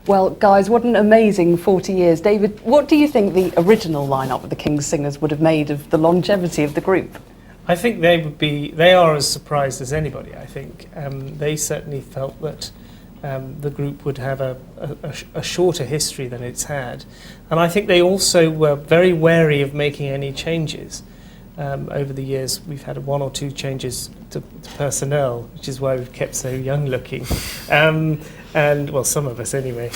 Well, guys, what an amazing 40 years. David, what do you think the original lineup of the King's Singers would have made of the longevity of the group? I think they are as surprised as anybody, I think. They certainly felt that the group would have a shorter history than it's had. And I think they also were very wary of making any changes. Over the years, we've had one or two changes to personnel, which is why we've kept so young looking. And well, some of us anyway.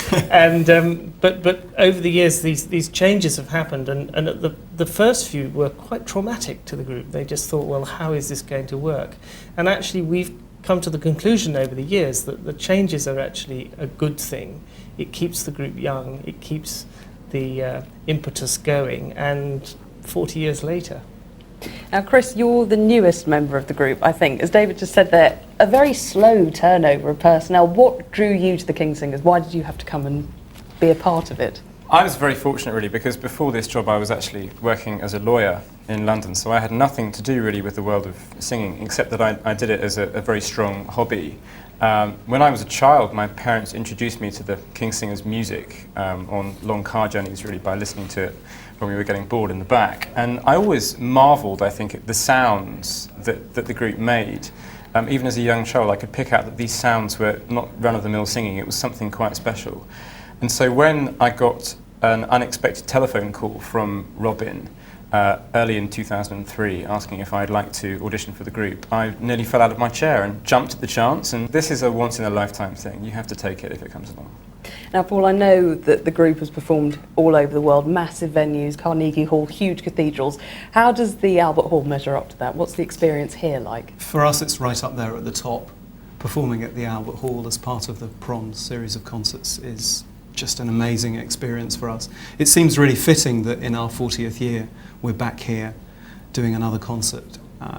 But over the years, these changes have happened, and the first few were quite traumatic to the group. They just thought, well, how is this going to work? And actually, we've come to the conclusion over the years that the changes are actually a good thing. It keeps the group young, it keeps the impetus going, and 40 years later. Now, Chris, you're the newest member of the group, I think. As David just said there, a very slow turnover of personnel. What drew you to the King's Singers? Why did you have to come and be a part of it? I was very fortunate, really, because before this job I was actually working as a lawyer in London, so I had nothing to do really with the world of singing, except that I did it as a very strong hobby. When I was a child, my parents introduced me to the King's Singers music on long car journeys, really, by listening to it when we were getting bored in the back. And I always marvelled, I think, at the sounds that the group made. Even as a young child, I could pick out that these sounds were not run-of-the-mill singing, it was something quite special. And so when I got an unexpected telephone call from Robin early in 2003 asking if I'd like to audition for the group, I nearly fell out of my chair and jumped at the chance. And this is a once-in-a-lifetime thing. You have to take it if it comes along. Now, Paul, I know that the group has performed all over the world, massive venues, Carnegie Hall, huge cathedrals. How does the Albert Hall measure up to that? What's the experience here like? For us, it's right up there at the top. Performing at the Albert Hall as part of the Proms series of concerts is just an amazing experience for us. It seems really fitting that in our 40th year, we're back here doing another concert.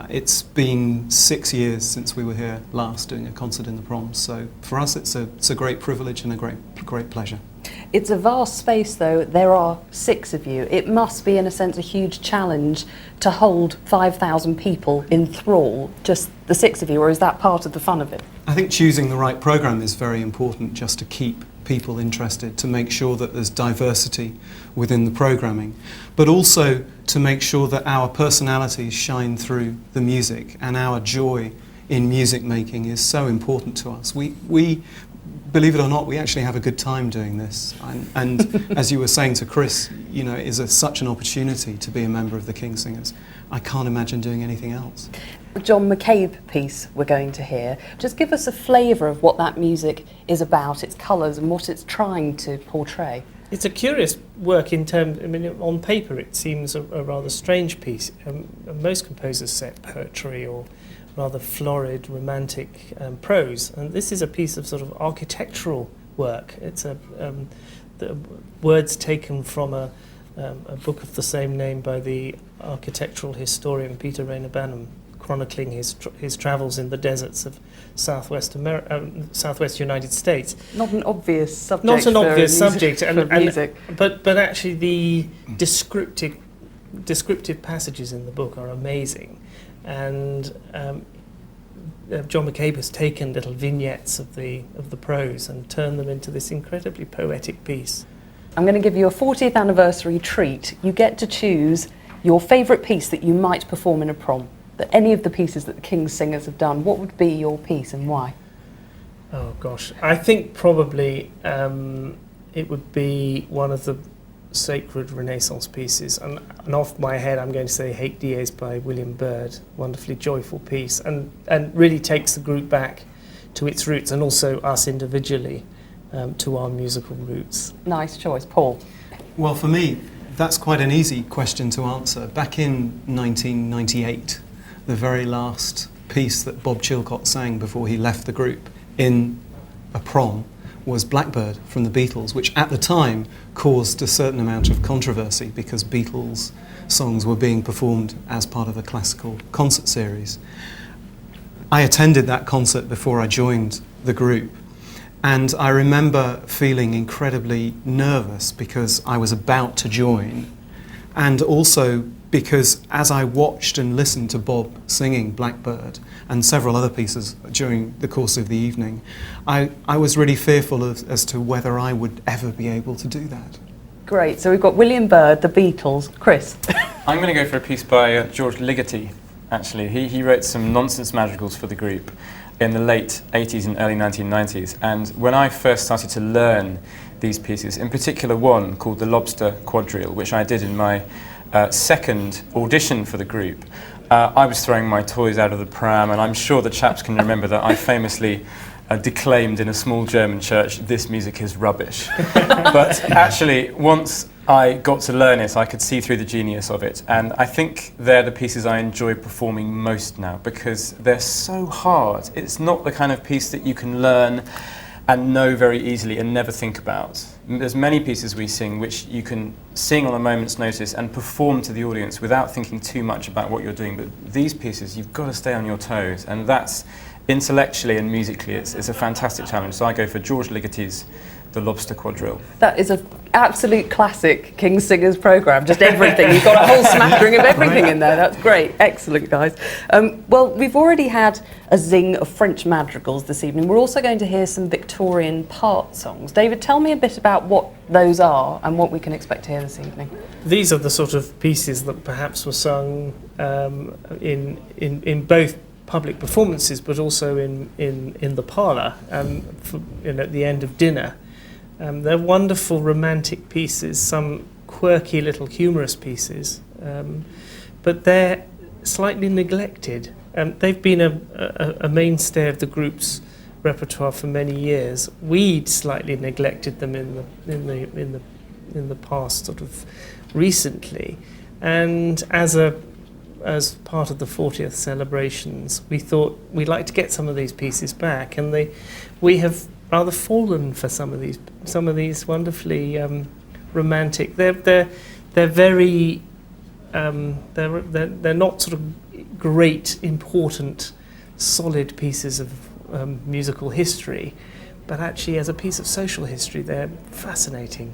It's been 6 years since we were here last doing a concert in the Proms, so for us it's a great privilege and a great pleasure. It's a vast space though, there are 6 of you. It must be in a sense a huge challenge to hold 5,000 people in thrall, just the 6 of you, or is that part of the fun of it? I think choosing the right programme is very important just to keep people interested, to make sure that there's diversity within the programming, but also to make sure that our personalities shine through the music, and our joy in music making is so important to us. We believe it or not, we actually have a good time doing this, and as you were saying to Chris, you know, it is such an opportunity to be a member of the King's Singers. I can't imagine doing anything else. John McCabe piece we're going to hear. Just give us a flavour of what that music is about, its colours and what it's trying to portray. It's a curious work in terms, I mean, on paper it seems a rather strange piece. Most composers set poetry or rather florid, romantic prose, and this is a piece of sort of architectural work. It's the words taken from a book of the same name by the architectural historian Peter Rayner Banham, chronicling his travels in the deserts of southwest United States. Not an obvious subject. Not an obvious subject, music. But actually the descriptive passages in the book are amazing, and John McCabe has taken little vignettes of the prose and turned them into this incredibly poetic piece. I'm going to give you a 40th anniversary treat. You get to choose your favourite piece that you might perform in a prom. That any of the pieces that the King's Singers have done, what would be your piece and why? Oh gosh, I think probably it would be one of the sacred Renaissance pieces, and off my head I'm going to say Haec Dies by William Byrd, wonderfully joyful piece, and really takes the group back to its roots, and also us individually to our musical roots. Nice choice. Paul? Well, for me, that's quite an easy question to answer. Back in 1998, the very last piece that Bob Chilcott sang before he left the group in a prom was Blackbird from the Beatles, which at the time caused a certain amount of controversy because Beatles songs were being performed as part of a classical concert series. I attended that concert before I joined the group, and I remember feeling incredibly nervous because I was about to join, and also because as I watched and listened to Bob singing Blackbird and several other pieces during the course of the evening, I was really fearful as to whether I would ever be able to do that. Great. So we've got William Byrd, the Beatles. Chris? I'm going to go for a piece by George Ligeti, actually. He wrote some nonsense madrigals for the group in the late 80s and early 1990s. And when I first started to learn these pieces, in particular one called the Lobster Quadrille, which I did in my second audition for the group, I was throwing my toys out of the pram, and I'm sure the chaps can remember that I famously declaimed in a small German church, "This music is rubbish." But actually, once I got to learn it, I could see through the genius of it. And I think they're the pieces I enjoy performing most now, because they're so hard. It's not the kind of piece that you can learn and know very easily and never think about. There's many pieces we sing which you can sing on a moment's notice and perform to the audience without thinking too much about what you're doing. But these pieces, you've got to stay on your toes, and that's intellectually and musically, it's a fantastic challenge. So I go for George Ligeti's The Lobster Quadrille. That is an absolute classic King's Singers programme, just everything. You've got a whole smattering of everything in there. That's great. Excellent, guys. Well, we've already had a zing of French madrigals this evening. We're also going to hear some Victorian part songs. David, tell me a bit about what those are and what we can expect to hear this evening. These are the sort of pieces that perhaps were sung in both public performances, but also in the parlour at the end of dinner. They're wonderful romantic pieces, some quirky little humorous pieces, but they're slightly neglected. They've been a mainstay of the group's repertoire for many years. We'd slightly neglected them in the past, sort of recently, and as part of the 40th celebrations, we thought we'd like to get some of these pieces back, and we have rather fallen for some of these wonderfully romantic. They're very they're not sort of great, important, solid pieces of musical history, but actually as a piece of social history, they're fascinating.